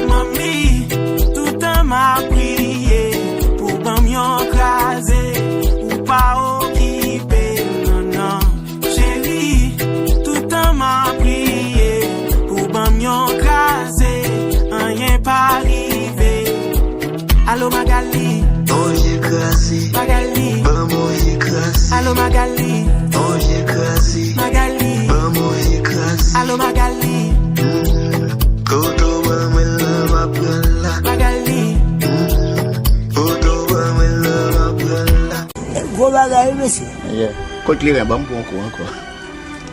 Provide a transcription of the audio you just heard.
Mami, tout un m'a prié pour ban m'yon crasé ou pas occupé, non, non. Chérie, tout un m'a prié pour ban m'yon crasé, rien pas arrivé. Allô Magali, oh j'ai crasé, Magali, maman j'ai crasé, allô Magali, oh j'ai crasé, Magali, maman j'ai crasé, allô Magali, koto maman la prend Magali. koto maman la prend Go bagay monsieur. Yeah. Kote li ren ba mpon ko anko.